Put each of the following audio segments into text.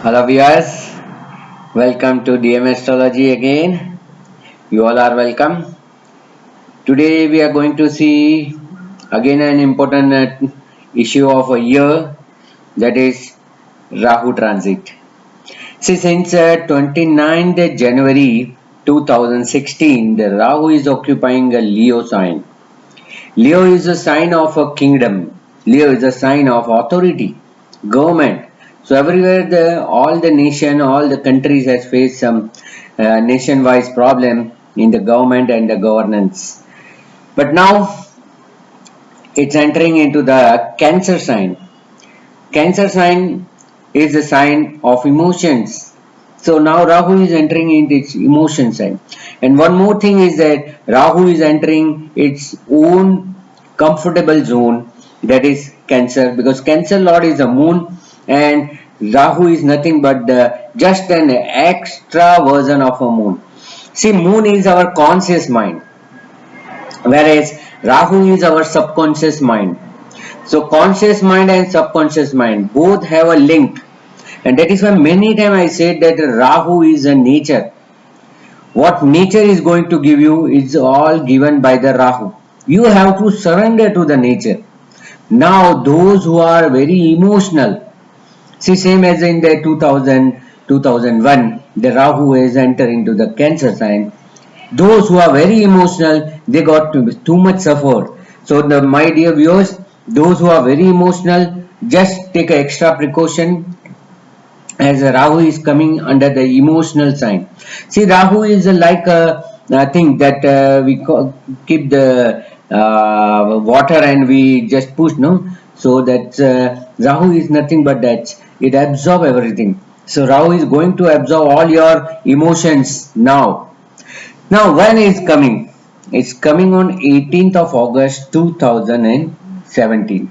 Hello viewers, welcome to DM Astrology again. You all are welcome. Today we are going to see again an important issue of a year, that is Rahu transit. See, since 29th January 2016, the Rahu is occupying a Leo sign. Leo is a sign of a kingdom. Leo is a sign of authority, government. So everywhere, all the nation, all the countries has faced some nation-wise problem in the government and the governance. But now it's entering into the Cancer sign. Cancer sign is a sign of emotions. So now Rahu is entering into its emotion sign. And one more thing is that Rahu is entering its own comfortable zone, that is Cancer, because Cancer Lord is the moon and Rahu is nothing but just an extra version of a moon. See, moon is our conscious mind, whereas Rahu is our subconscious mind. So conscious mind and subconscious mind both have a link, and that is why many times I said that Rahu is a nature. What nature is going to give you is all given by the Rahu. You have to surrender to the nature. Now those who are very emotional, see, same as in the 2001, the Rahu has entered into the Cancer sign. Those who are very emotional, they got too much suffered. So my dear viewers, those who are very emotional, just take an extra precaution, as Rahu is coming under the emotional sign. See, Rahu is like a thing that keep the water and we just push, no? So that Rahu is nothing but that it absorbs everything. So Rahu is going to absorb all your emotions now. Now, when is coming? It's coming on 18th of August 2017.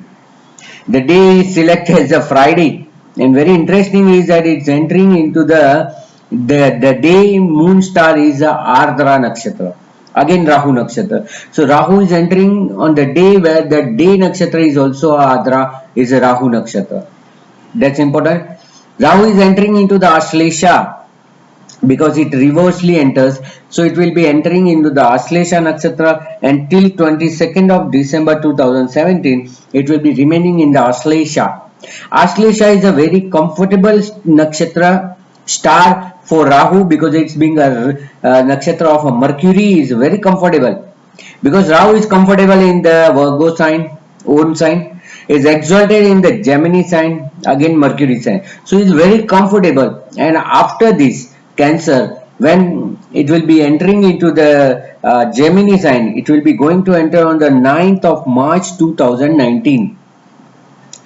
The day is selected as a Friday, and very interesting is that it's entering into the day moon star is a Ardra Nakshatra. Again Rahu Nakshatra. So Rahu is entering on the day where the day Nakshatra is also Ardra, is a Rahu Nakshatra. That's important. Rahu is entering into the Ashlesha because it reversely enters, so it will be entering into the Aslesha Nakshatra, and till 22nd of December 2017 it will be remaining in the Aslesha. Aslesha is a very comfortable nakshatra star for Rahu, because it's being a nakshatra of a Mercury, is very comfortable, because Rahu is comfortable in the Virgo sign, own sign, is exalted in the Gemini sign, again Mercury sign, so it's very comfortable. And after this Cancer, when it will be entering into the Gemini sign, it will be going to enter on the 9th of March 2019.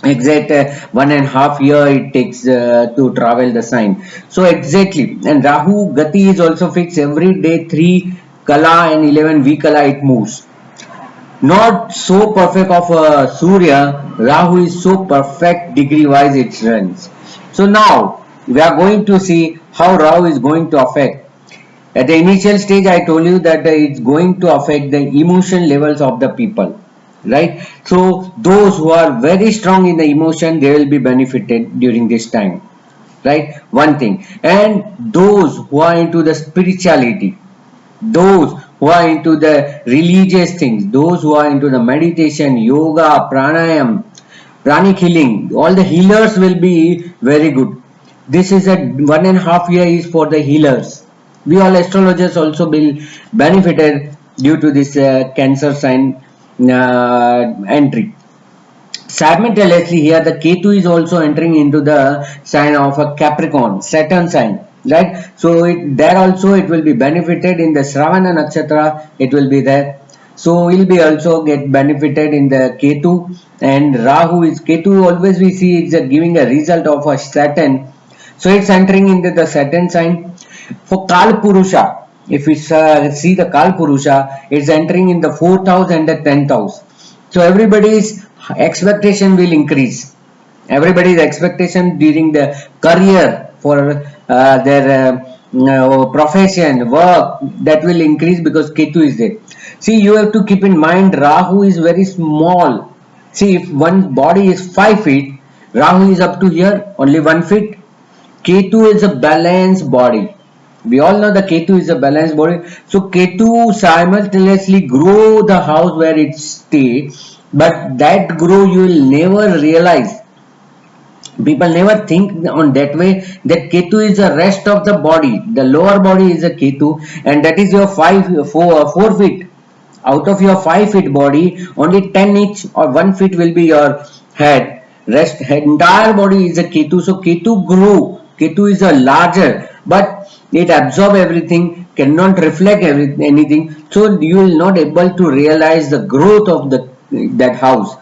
Exact 1.5 year it takes to travel the sign. So exactly, and Rahu Gati is also fixed every day, 3 Kala and 11 Vikala it moves. Not so perfect of Surya, Rahu is so perfect degree wise it runs. So now we are going to see how Rahu is going to affect. At the initial stage, I told you that it's going to affect the emotion levels of the people, right? So those who are very strong in the emotion, they will be benefited during this time, right? One thing, and those who are into the spirituality, those who are into the religious things, those who are into the meditation, yoga, pranayam, pranic healing, all the healers will be very good. This is a 1.5 year is for the healers. We all astrologers also will benefited due to this Cancer sign entry. Simultaneously here the Ketu is also entering into the sign of a Capricorn, Saturn sign, right? So there also it will be benefited in the Shravana Nakshatra, it will be there. So we'll be also get benefited in the Ketu, and Rahu is Ketu, always we see it's giving a result of a Saturn. So it's entering into the Saturn sign. For Kal Purusha, if we see the Kal Purusha, it's entering in the 4th house and the 10th house. So everybody's expectation will increase. Everybody's expectation during the career for their profession, work, that will increase because Ketu is there. See, you have to keep in mind Rahu is very small. See, if one body is 5 feet, Rahu is up to here, only 1 feet. Ketu is a balanced body. We all know the Ketu is a balanced body. So Ketu simultaneously grow the house where it stays, but that grow you will never realize. People never think on that way that Ketu is the rest of the body. The lower body is a Ketu, and that is your 4 feet. Out of your 5 feet body, only 10 each or 1 feet will be your head. Rest entire body is a Ketu. So Ketu grow. Ketu is a larger, but it absorb everything, cannot reflect anything. So you will not able to realize the growth of that house.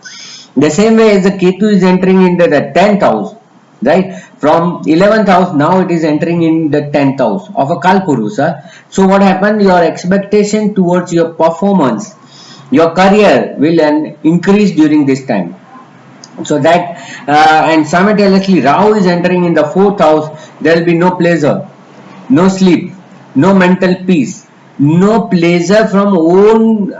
The same way as the Ketu is entering into the 10th house, right? From 11th house, now it is entering in the 10th house of a Kalpurusha. So what happened? Your expectation towards your performance, your career will increase during this time. So that and simultaneously Rahu is entering in the 4th house. There will be no pleasure, no sleep, no mental peace, no pleasure from own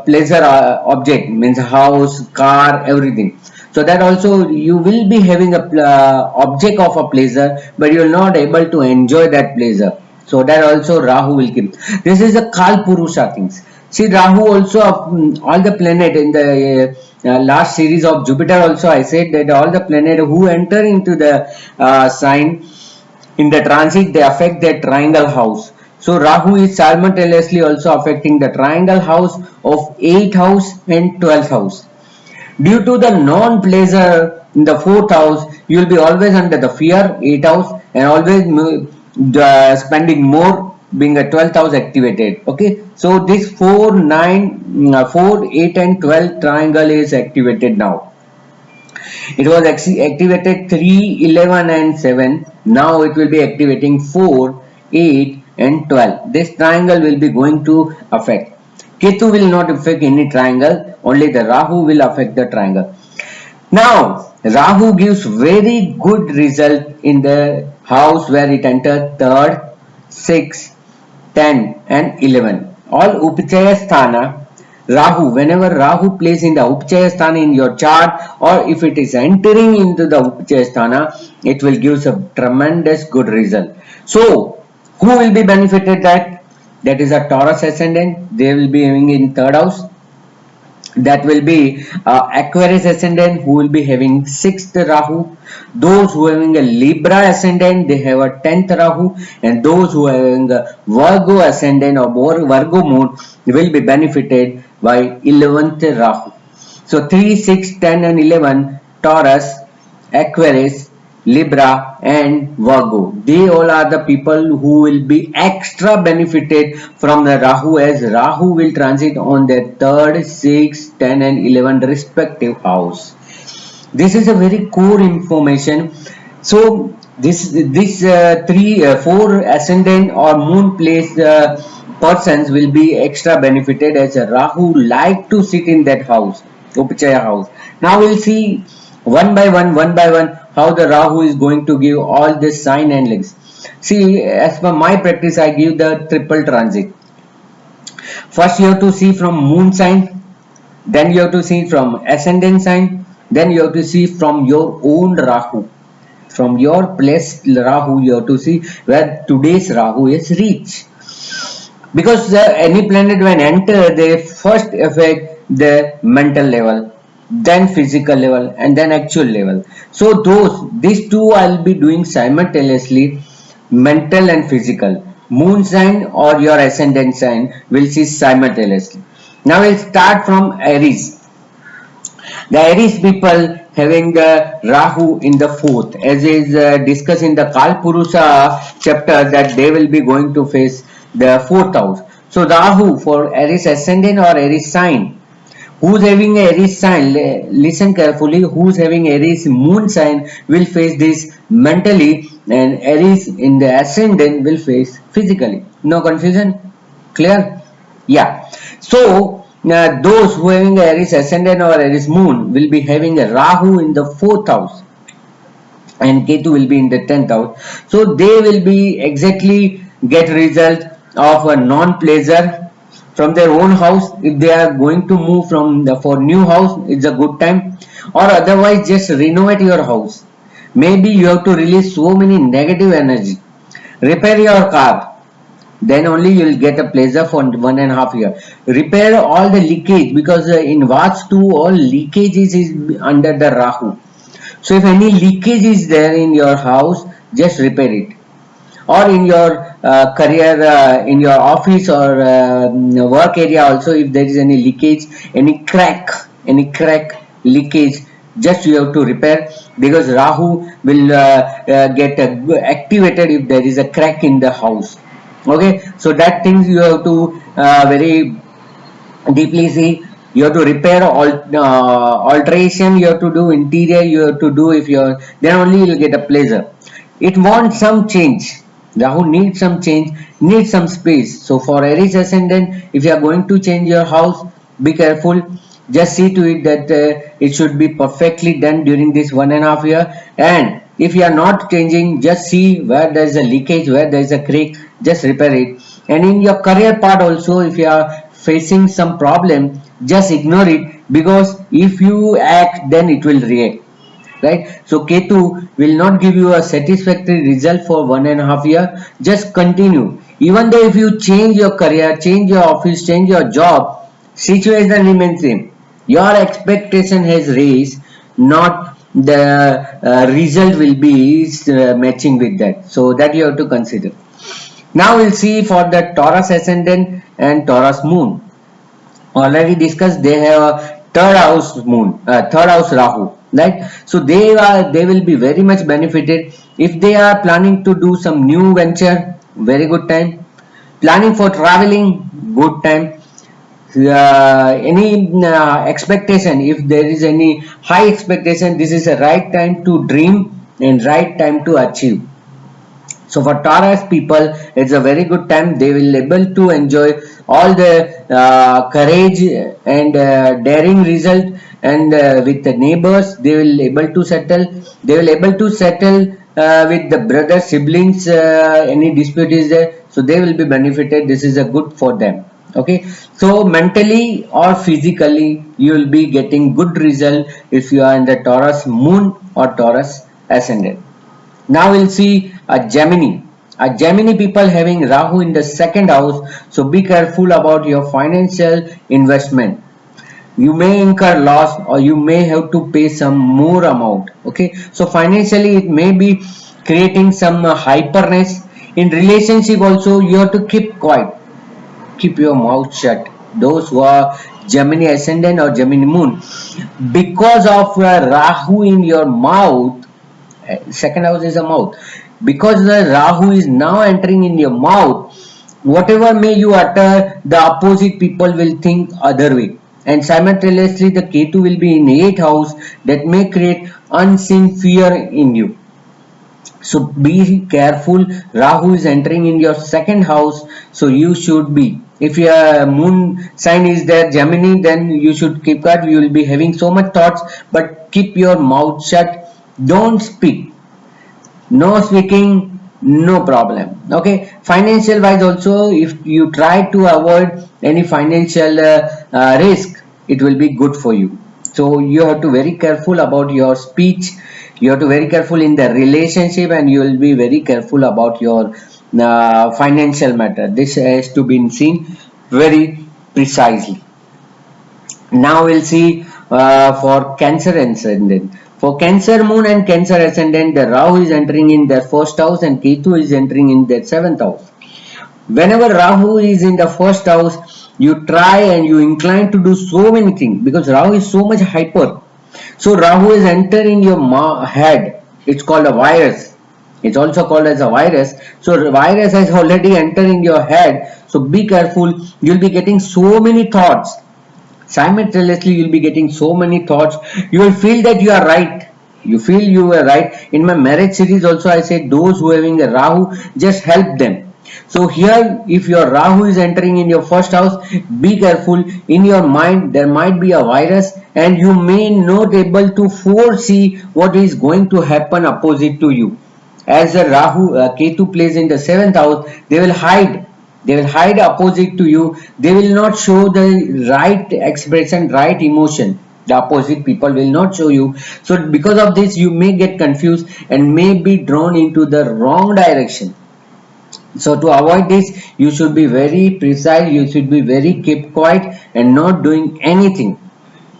pleasure object, means house, car, everything. So that also you will be having a object of a pleasure, but you will not able to enjoy that pleasure. So that also Rahu will keep. This is the Kal Purusha things. See, Rahu also all the planet in the last series of Jupiter also I said that all the planet who enter into the sign in the transit they affect their triangle house. So Rahu is simultaneously also affecting the triangle house of 8th house and 12th house. Due to the non-pleasure in the 4th house, you will be always under the fear, 8th house, and always spending more, being a 12th house activated. Okay, so this 4, 9, 4, 8 and 12 triangle is activated now. It was activated 3, 11 and 7. Now it will be activating 4, 8 and 12. This triangle will be going to affect. Ketu will not affect any triangle. Only the Rahu will affect the triangle. Now, Rahu gives very good result in the house where it enters 3rd, 6, 10 and 11. All Upachaya Sthana Rahu, whenever Rahu plays in the Upachaya Sthana in your chart, or if it is entering into the Upachaya Sthana, it will give a tremendous good result. So, who will be benefited that? That is a Taurus ascendant. They will be having in 3rd house. That will be Aquarius ascendant who will be having 6th Rahu. Those who are having a Libra ascendant, they have a 10th Rahu, and those who are having a Virgo ascendant or Virgo moon will be benefited by 11th Rahu. So 3, 6, 10 and 11 Taurus, Aquarius, Libra and Virgo. They all are the people who will be extra benefited from the Rahu, as Rahu will transit on their 3rd, 6, 10 and 11 respective house. This is a very core information. So this 4 ascendant or moon place persons will be extra benefited, as a Rahu like to sit in that house, Upachaya house. Now we'll see one by one how the Rahu is going to give all this sign and links. See, as per my practice, I give the triple transit. First you have to see from moon sign, then you have to see from ascendant sign, then you have to see from your own Rahu. From your place Rahu, you have to see where today's Rahu is reached. Because any planet when enter, they first affect the mental level, then physical level, and then actual level. So these two I'll be doing simultaneously, mental and physical. Moon sign or your ascendant sign will see simultaneously. Now we'll start from Aries. The Aries people having the Rahu in the 4th, as is discussed in the Kalpurusha chapter, that they will be going to face the 4th house. So Rahu for Aries ascendant or Aries sign. Who's having Aries sign, listen carefully, who's having Aries moon sign will face this mentally, and Aries in the ascendant will face physically. No confusion? Clear? Yeah. So those who are having Aries ascendant or Aries moon will be having a Rahu in the 4th house and Ketu will be in the 10th house. So they will be exactly get result of a non-pleasure from their own house. If they are going to move for new house, it's a good time, or otherwise just renovate your house. Maybe you have to release so many negative energy. Repair your car, then only you will get a pleasure for 1.5 years. Repair all the leakage, because in Vastu all leakages is under the Rahu. So if any leakage is there in your house, just repair it. Or in your career, in your office or work area also, if there is any leakage, any crack leakage, just you have to repair, because Rahu will get activated if there is a crack in the house. Okay, so that things you have to very deeply see. You have to repair all alteration, you have to do interior, you have to do, if you're, then only you'll get a pleasure. It wants some change. Rahu needs some change, needs some space. So for Aries ascendant, if you are going to change your house, be careful. Just see to it that it should be perfectly done during this 1.5 year. And if you are not changing, just see where there is a leakage, where there is a crack, just repair it. And in your career part also, if you are facing some problem, just ignore it, because if you act, then it will react, right? So Ketu will not give you a satisfactory result for 1.5 year. Just continue. Even though if you change your career, change your office, change your job, situation remains same. Your expectation has raised, not the result will be matching with that. So that you have to consider. Now we'll see for the Taurus ascendant and Taurus moon. Already discussed, they have a third house moon, third house Rahu, right? So they will be very much benefited if they are planning to do some new venture. Very good time. Planning for traveling, good time. Any expectation, if there is any high expectation, this is the right time to dream and right time to achieve. So for Taurus people, it's a very good time. They will able to enjoy all the courage and daring result, and with the neighbors, they will able to settle. They will able to settle with the brother siblings. Any dispute is there, so they will be benefited. This is a good for them. Okay, so mentally or physically, you will be getting good result if you are in the Taurus moon or Taurus ascendant. Now we'll see a Gemini. A Gemini people having Rahu in the second house. So be careful about your financial investment. You may incur loss, or you may have to pay some more amount. Okay. So financially it may be creating some hyperness. In relationship also, you have to keep quiet. Keep your mouth shut. Those who are Gemini ascendant or Gemini moon, because of Rahu in your mouth, second house is a mouth, because the Rahu is now entering in your mouth, whatever may you utter, the opposite people will think other way. And simultaneously the Ketu will be in 8th house, that may create unseen fear in you. So be careful. Rahu is entering in your second house, so you should be, if your moon sign is there Gemini, then you should keep quiet. You will be having so much thoughts, but keep your mouth shut. Don't speak. No speaking, no problem. Okay, financial wise also, if you try to avoid any financial risk, it will be good for you. So you have to very careful about your speech. You have to very careful in the relationship, and you will be very careful about your financial matter. This has to be seen very precisely. Now we'll see for Cancer ascendant. For Cancer moon and Cancer ascendant, the Rahu is entering in their first house and Ketu is entering in their 7th house. Whenever Rahu is in the first house, you try and you incline to do so many things, because Rahu is so much hyper. So Rahu is entering your head. It's called a virus. It's also called as a virus. So the virus has already entered in your head. So be careful. You'll be getting so many thoughts. Simultaneously, you'll be getting so many thoughts. You will feel that you are right. You feel you are right. In my marriage series also, I said those who are having a Rahu, just help them. So here, if your Rahu is entering in your first house, be careful. In your mind, there might be a virus, and you may not able to foresee what is going to happen opposite to you. As the Rahu, Ketu plays in the 7th house, they will hide. They will hide opposite to you. They will not show the right expression, right emotion. The opposite people will not show you. So because of this, you may get confused and may be drawn into the wrong direction. So to avoid this, you should be very precise, you should be very keep quiet and not doing anything.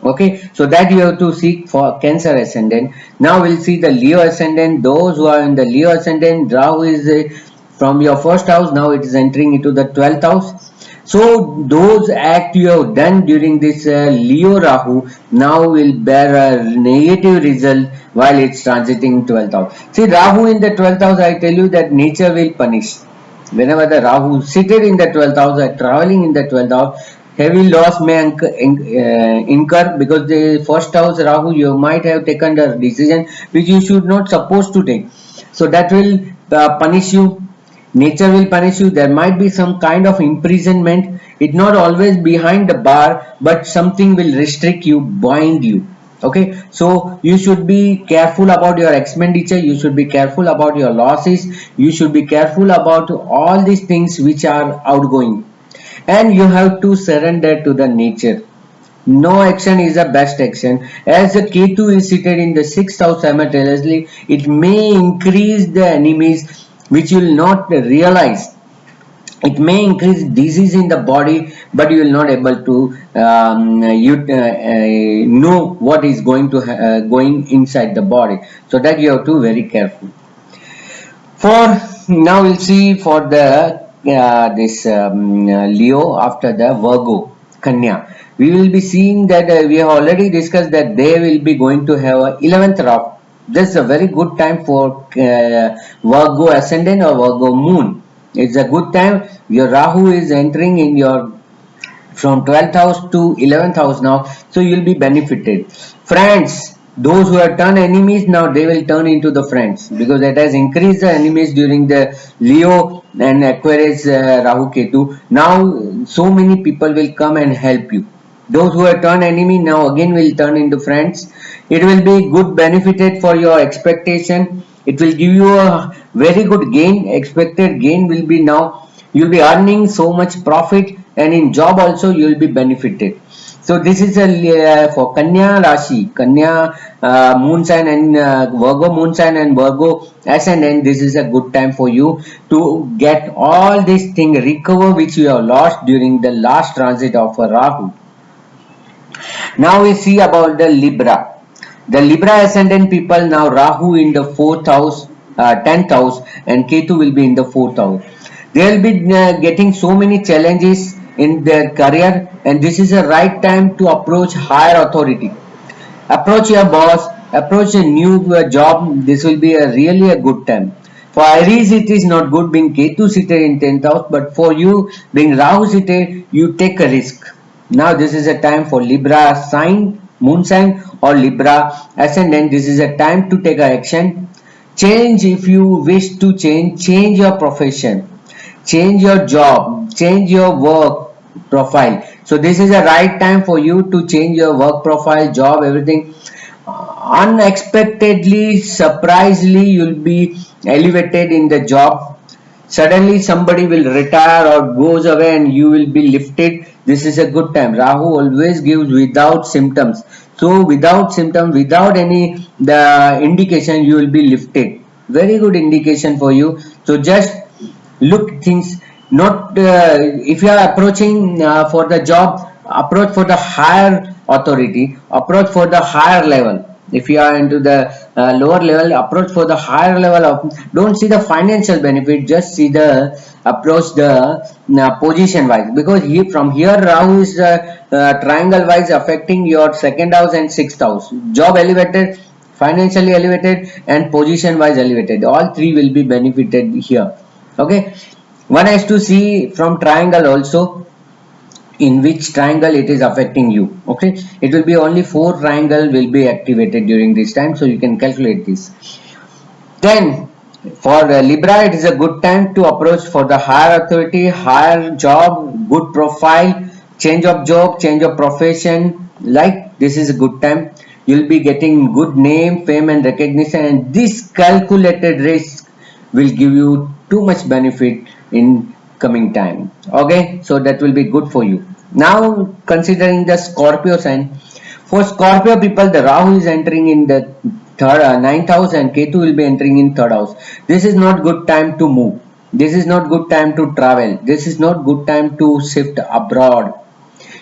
Okay, so that you have to seek for Cancer ascendant. Now we'll see the Leo ascendant. Those who are in the Leo ascendant, Rahu is from your first house, now it is entering into the 12th house. So those act you have done during this Leo Rahu now will bear a negative result while it's transiting 12th house. See, Rahu in the 12th house, I tell you that nature will punish. Whenever the Rahu seated in the 12th house or traveling in the 12th house, heavy loss may incur, because the first house Rahu, you might have taken the decision which you should not supposed to take. So that will punish you. Nature will punish you. There might be some kind of imprisonment. It not always behind the bar, but something will restrict you, bind you. Okay, so you should be careful about your expenditure, you should be careful about your losses, you should be careful about all these things which are outgoing, and you have to surrender to the nature. No action is the best action. As the Ketu is seated in the 6th house simultaneously, it may increase the enemies which you will not realize. It may increase disease in the body, but you will not able to know what is going inside the body. So that you have to very careful. For now, we'll see for the this Leo after the Virgo Kanya. We will be seeing that we have already discussed that they will be going to have a 11th Rahu. This is a very good time for Virgo ascendant or Virgo moon. It's a good time. Your Rahu is entering in your from 12th house to 11th house now, so you'll be benefited. Friends, those who have turned enemies, now they will turn into the friends, because it has increased the enemies during the Leo and Aquarius Rahu Ketu. Now so many people will come and help you. Those who have turned enemy now again will turn into friends. It will be good benefited for your expectation. It will give you a very good gain. Expected gain will be now. You'll be earning so much profit, and in job also you will be benefited. So this is a for Kanya Rashi, Kanya moon sign and Virgo moon sign and Virgo ascendant. This is a good time for you to get all these things recover which you have lost during the last transit of Rahu. Now we see about the Libra. The Libra ascendant people, now Rahu in the 4th house, 10th house, and Ketu will be in the 4th house. They will be getting so many challenges in their career, and this is a right time to approach higher authority. Approach your boss, approach a new job. This will be a really a good time. For Aries, it is not good being Ketu seated in 10th house, but for you being Rahu seated, you take a risk. Now this is a time for Libra sign, moon sign or Libra ascendant. This is a time to take action. Change if you wish to change your profession, change your job, change your work profile. So this is a right time for you to change your work profile, job, everything. Unexpectedly, surprisingly, you'll be elevated in the job. Suddenly somebody will retire or goes away and you will be lifted. This is a good time. Rahu always gives without symptoms. So without symptom, without any the indication, you will be lifted. Very good indication for you. So just look things, not if you are approaching for the job, approach for the higher authority, approach for the higher level. If you are into the lower level, approach for the higher level of, don't see the financial benefit, just see the approach the position wise, because here from here Rahu is triangle wise affecting your 2nd house and 6th house. Job elevated, financially elevated, and position wise elevated, all three will be benefited here. Okay, one has to see from triangle also, in which triangle it is affecting you. Okay, it will be only 4 triangle will be activated during this time, so you can calculate this. Then for Libra, it is a good time to approach for the higher authority, higher job, good profile, change of job, change of profession. Like this is a good time. You'll be getting good name, fame and recognition, and this calculated risk will give you too much benefit in coming time. Okay, so that will be good for you. Now considering the Scorpio sign, For Scorpio people, the Rahu is entering in the ninth house and Ketu will be entering in third house. This is not good time to move. This is not good time to travel. This is not good time to shift abroad.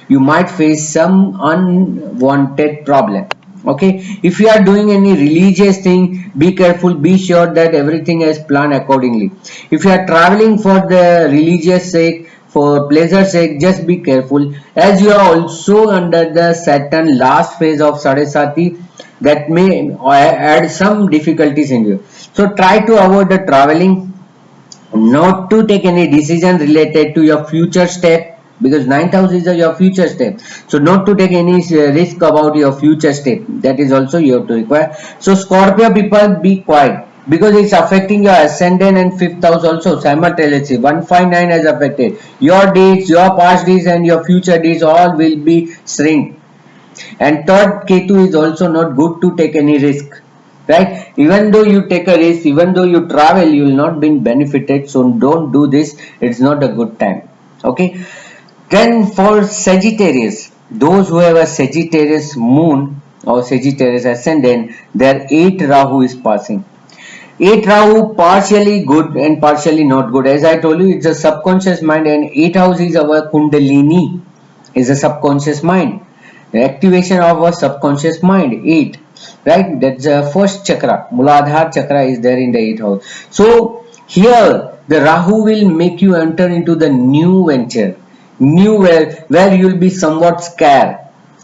You might face some unwanted problem. Okay, if you are doing any religious thing, be careful, be sure that everything is planned accordingly. If you are traveling for the religious sake, for pleasure sake, just be careful, as you are also under the Saturn last phase of Sadesati, that may add some difficulties in you. So try to avoid the traveling, not to take any decision related to your future step, because ninth house is your future step. So not to take any risk about your future step, that is also you have to require. So Scorpio people, be quiet, because it's affecting your ascendant and fifth house also simultaneously. 159 has affected your deeds, your past deeds and your future deeds, all will be shrink. And third, Ketu is also not good to take any risk, right? Even though you take a risk, even though you travel, you will not be benefited. So don't do this, it's not a good time. Okay, then for Sagittarius, those who have a Sagittarius moon or Sagittarius ascendant, their 8 Rahu is passing. 8 Rahu partially good and partially not good. As I told you, it's a subconscious mind, and 8 house is our Kundalini, is a subconscious mind. The activation of our subconscious mind, 8, right? That's the first chakra. Muladhara chakra is there in the 8th house. So here the Rahu will make you enter into the new venture, new where you will be somewhat scared.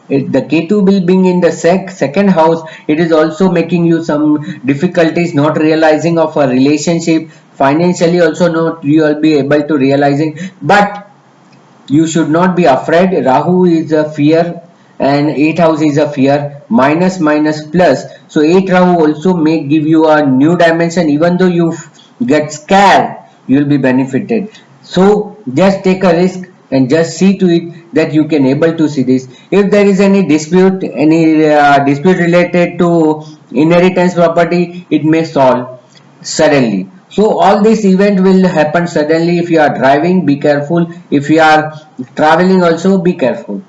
The Ketu will being in the second house, it is also making you some difficulties, not realizing of a relationship. Financially also not you will be able to realizing, but you should not be afraid. Rahu is a fear and 8th house is a fear, minus minus plus. So 8 Rahu also may give you a new dimension. Even though you get scared, you will be benefited. So just take a risk and just see to it that you can able to see this. If there is any dispute, related to inheritance property, it may solve suddenly. So all this event will happen suddenly. If you are driving, be careful. If you are traveling also, be careful.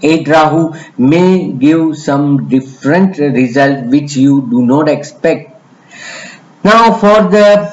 8 Rahu may give some different result which you do not expect. Now for the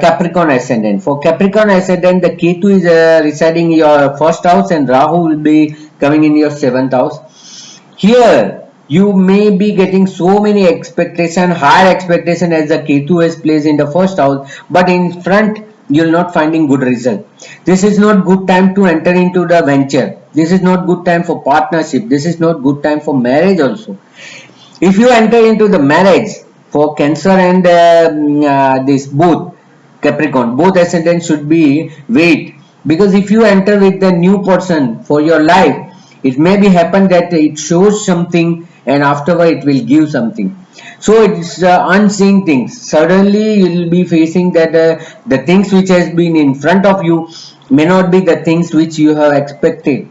Capricorn ascendant. For Capricorn ascendant, the Ketu is residing in your first house and Rahu will be coming in your 7th house. Here you may be getting so many expectation, higher expectation, as the Ketu is placed in the first house, but in front you will not finding good result. This is not good time to enter into the venture. This is not good time for partnership. This is not good time for marriage also. If you enter into the marriage, for Cancer and this both Capricorn, both ascendants should be wait, because if you enter with the new person for your life, it may be happen that it shows something and afterward it will give something. So it's unseen things. Suddenly you will be facing that the things which has been in front of you may not be the things which you have expected.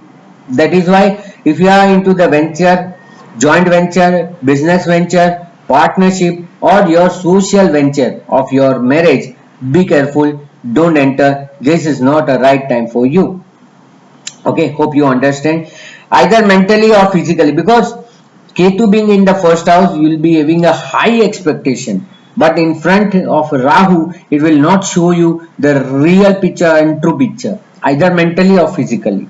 That is why if you are into the venture, joint venture, business venture, partnership or your social venture of your marriage, be careful, don't enter. This is not a right time for you. Okay, hope you understand. Either mentally or physically, because Ketu being in the first house, you will be having a high expectation. But in front of Rahu, it will not show you the real picture and true picture, either mentally or physically.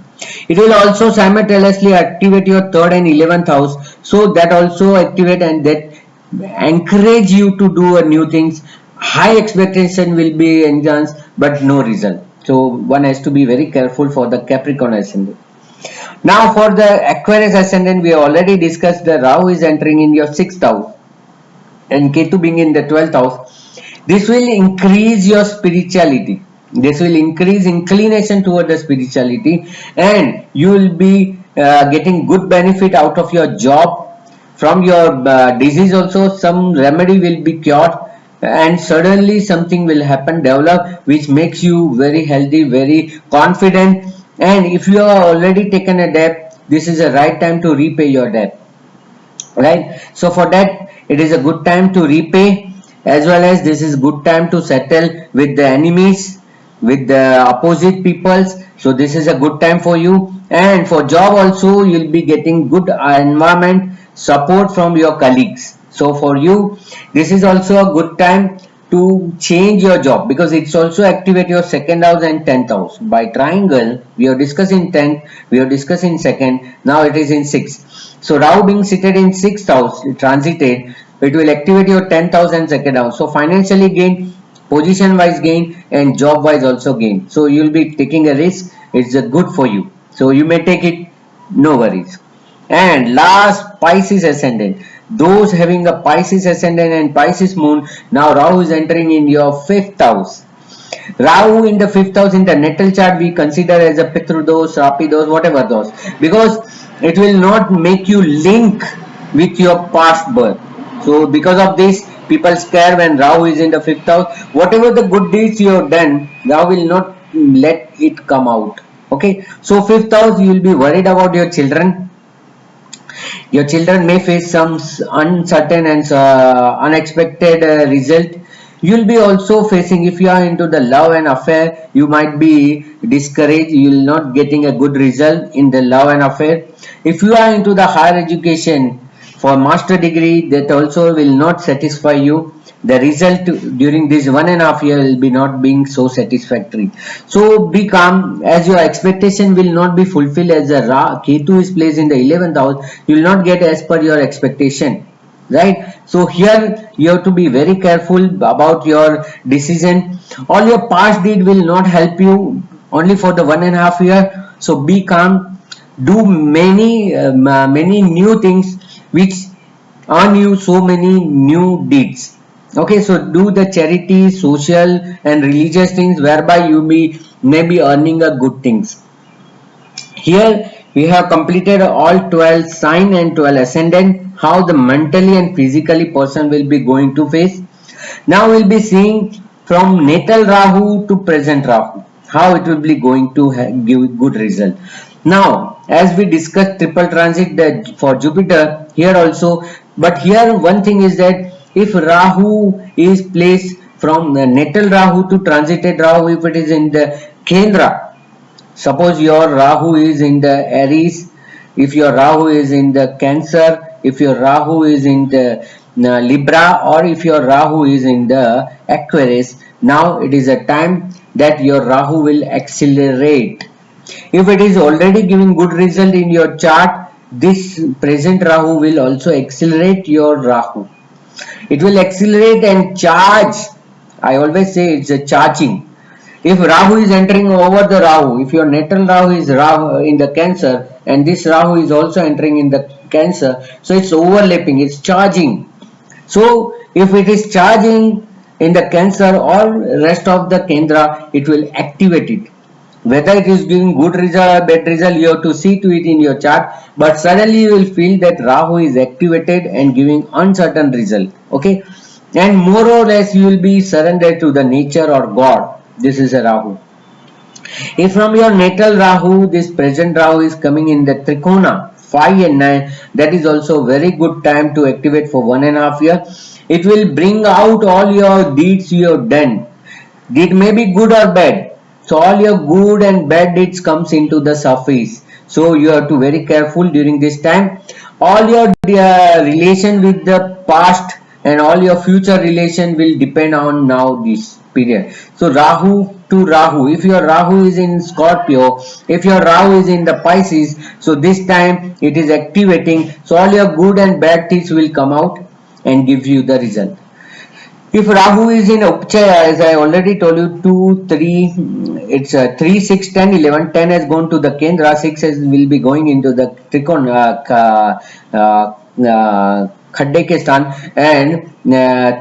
It will also simultaneously activate your 3rd and 11th house. So that also activate and that encourage you to do new things. High expectation will be enhanced, but no result. So one has to be very careful for the Capricorn ascendant. Now for the Aquarius ascendant, we have already discussed the Rahu is entering in your 6th house and Ketu being in the 12th house. This will increase your spirituality. This will increase inclination toward the spirituality, and you will be getting good benefit out of your job. From your disease also, some remedy will be cured, and suddenly something will happen, develop, which makes you very healthy, very confident. And if you have already taken a debt, this is the right time to repay your debt, right? So for that, it is a good time to repay, as well as this is good time to settle with the enemies, with the opposite peoples. So this is a good time for you, and for job also you'll be getting good environment, support from your colleagues. So for you, this is also a good time to change your job, because it's also activate your second house and 10th house. By triangle, we are discussing 10th, we are discussing second, now it is in 6th. So Rahu being seated in 6th house, transited, it will activate your 10th house and second house. So financially gain, position wise gain, and job wise also gain. So you'll be taking a risk, it's good for you. So you may take it, no worries. And last, Pisces ascendant. Those having a Pisces ascendant and Pisces moon, now Rahu is entering in your 5th house. Rahu in the 5th house in the natal chart we consider as a Pitru dos, Rapi dos, whatever those, because it will not make you link with your past birth. So because of this, people scare when Rahu is in the 5th house. Whatever the good deeds you have done, Rahu will not let it come out. Okay, so 5th house, you will be worried about your children. Your children may face some uncertain and unexpected result. You will be also facing, if you are into the love and affair, you might be discouraged. You will not getting a good result in the love and affair. If you are into the higher education for master degree, that also will not satisfy you. The result during this 1.5 year will be not being so satisfactory. So be calm, as your expectation will not be fulfilled, as the Ketu is placed in the 11th house. You will not get as per your expectation, right? So here you have to be very careful about your decision. All your past deed will not help you only for the 1.5 year. So be calm, do many new things which earn you so many new deeds. Okay, so do the charity, social and religious things whereby you may be earning a good things. Here we have completed all 12 sign and 12 ascendant, how the mentally and physically person will be going to face. Now we'll be seeing from natal Rahu to present Rahu, how it will be going to give good result. Now, as we discussed triple transit for Jupiter, here also, but here one thing is that if Rahu is placed from the natal Rahu to transited Rahu, if it is in the Kendra, suppose your Rahu is in the Aries, if your Rahu is in the Cancer, if your Rahu is in the Libra, or if your Rahu is in the Aquarius, now it is a time that your Rahu will accelerate. If it is already giving good result in your chart, this present Rahu will also accelerate your Rahu. It will accelerate and charge. I always say it's a charging. If Rahu is entering over the Rahu, if your natal Rahu is Rahu in the Cancer and this Rahu is also entering in the Cancer, so it's overlapping, it's charging. So if it is charging in the Cancer or rest of the Kendra, it will activate it. Whether it is giving good result or bad result, you have to see to it in your chart, but suddenly you will feel that Rahu is activated and giving uncertain result. Okay, and more or less you will be surrendered to the nature or God. This is a Rahu. If from your natal Rahu, this present Rahu is coming in the Trikona 5 and 9, that is also very good time to activate for 1.5 year. It will bring out all your deeds you have done. Deed may be good or bad. So all your good and bad deeds comes into the surface. So you have to very careful during this time. All your relation with the past and all your future relation will depend on now this period. So Rahu to Rahu, if your Rahu is in Scorpio, if your Rahu is in the Pisces, so this time it is activating. So all your good and bad things will come out and give you the result. If Rahu is in Upchaya, as I already told you, 2, 3, it's 3, 6, 10, 11. 10 has gone to the Kendra, 6 will be going into the Trikon, Khadde ke stan, and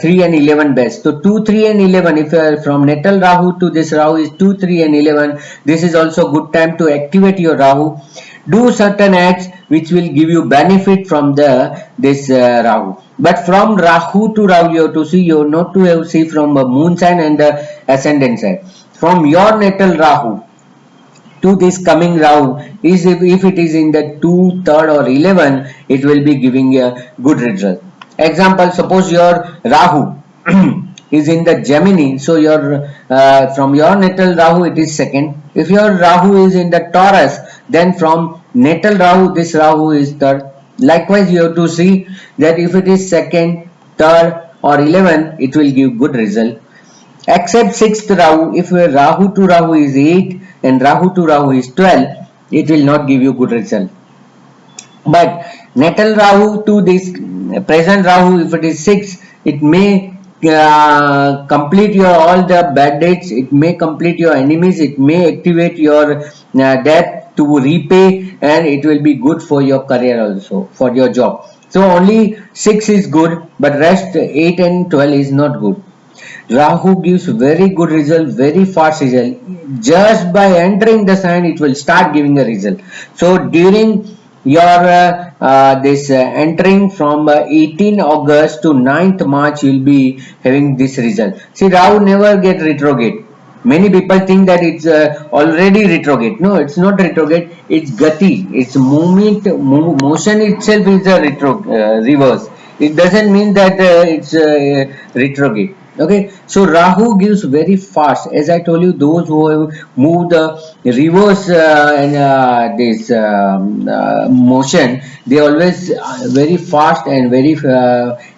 3 and 11 best. So 2, 3 and 11, if you are from natal Rahu to this Rahu is 2, 3 and 11, this is also good time to activate your Rahu. Do certain acts which will give you benefit from this Rahu. But from Rahu to Rahu, you have to see, you not to have see from the moon sign and the ascendant sign. From your natal Rahu to this coming Rahu, is if it is in the 2, 3 or 11, it will be giving a good result. Example, suppose your Rahu is in the Gemini, so your from your natal Rahu it is second. If your Rahu is in the Taurus, Then from natal Rahu, this Rahu is third. Likewise, you have to see that if it is second, third, or 11, it will give good result. Except sixth Rahu, if Rahu to Rahu is 8 and Rahu to Rahu is 12, it will not give you good result. But natal Rahu to this present Rahu, if it is 6, it may complete your all the bad dates, it may complete your enemies, it may activate your debt to repay, and it will be good for your career also, for your job. So only 6 is good, but rest 8 and 12 is not good. Rahu gives very good result, very fast result. Just by entering the sign, it will start giving a result. So during your this entering from 18 August to 9th March, you will be having this result. See, Rahu never get retrograde. Many people think that it's already retrograde. No, it's not retrograde. It's gati. It's movement. Motion itself is a reverse. It doesn't mean that it's retrograde. Okay, so Rahu gives very fast. As I told you, those who have moved the reverse and this motion, they always very fast and very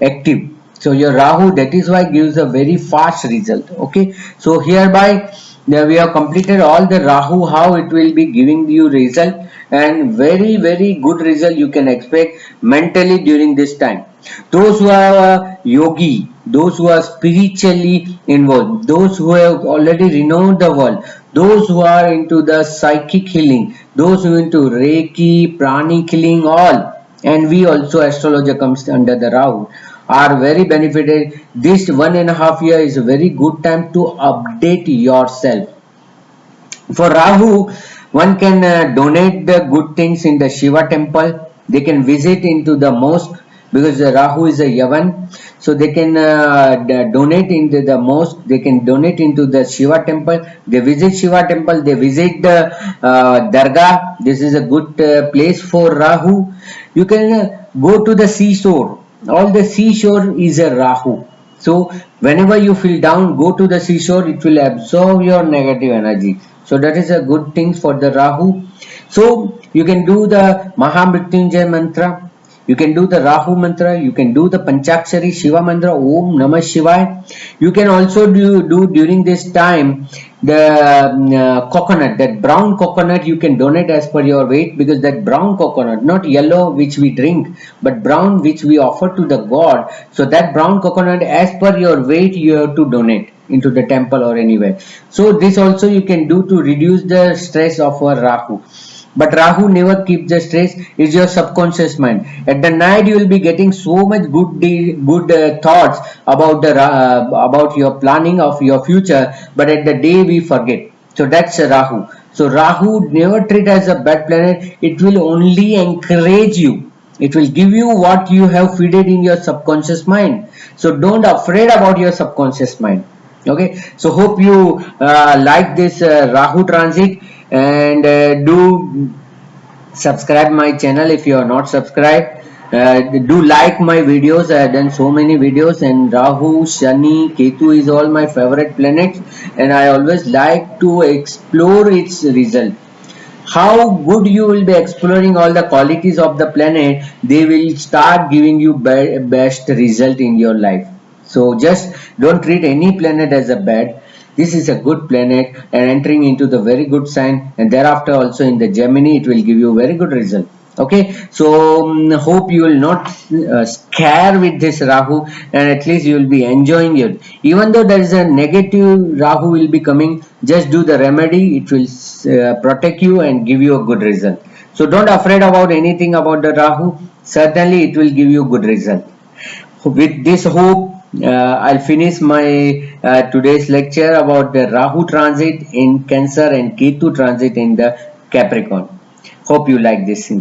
active. So your Rahu, that is why gives a very fast result. Okay, so hereby we have completed all the Rahu, how it will be giving you result, and very good result you can expect mentally during this time. Those who are yogi, those who are spiritually involved, those who have already renowned the world, those who are into the psychic healing, those who are into Reiki, pranic healing, all, and we also, astrologer comes under the Rahu, are very benefited. This 1.5 year is a very good time to update yourself. For Rahu, one can donate the good things in the Shiva temple. They can visit into the mosque because the Rahu is a Yavan. So they can donate into the mosque. They can donate into the Shiva temple. They visit Shiva temple. They visit the Dargah. This is a good place for Rahu. You can go to the seashore. All the seashore is a Rahu. So whenever you feel down, go to the seashore. It will absorb your negative energy. So that is a good thing for the Rahu. So you can do the Mahamrityunjay mantra. You can do the Rahu mantra. You can do the Panchakshari Shiva mantra. Om Namah Shivaya. You can also do during this time the coconut, that brown coconut you can donate as per your weight, because that brown coconut, not yellow which we drink, but brown which we offer to the god. So that brown coconut as per your weight you have to donate into the temple or anywhere. So this also you can do to reduce the stress of our Rahu. But Rahu never keeps the stress, is your subconscious mind. At the night you will be getting so much good thoughts about the about your planning of your future, but at the day we forget. So that's Rahu. So Rahu never treat as a bad planet. It will only encourage you. It will give you what you have fed in your subconscious mind. So don't afraid about your subconscious mind. Okay, so hope you like this Rahu transit, and do subscribe my channel if you are not subscribed. Do like my videos. I have done so many videos, and Rahu, Shani, Ketu is all my favorite planets, and I always like to explore its result. How good you will be exploring all the qualities of the planet, they will start giving you best result in your life. So just don't treat any planet as a bad. This is a good planet and entering into the very good sign, and thereafter also in the Gemini it will give you very good result. Okay, so hope you will not scare with this Rahu, and at least you will be enjoying it. Even though there is a negative Rahu will be coming, just do the remedy. It will protect you and give you a good result. So don't afraid about anything about the Rahu. Certainly it will give you good result. With this hope, I'll finish my today's lecture about the Rahu transit in Cancer and Ketu transit in the Capricorn. Hope you like this.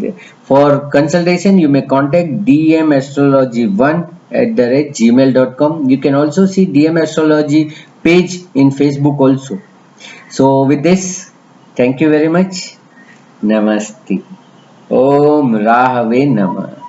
For consultation, you may contact dmastrology1@gmail.com. You can also see DM Astrology page in Facebook also. So with this, thank you very much. Namaste. Om Rahave Namah.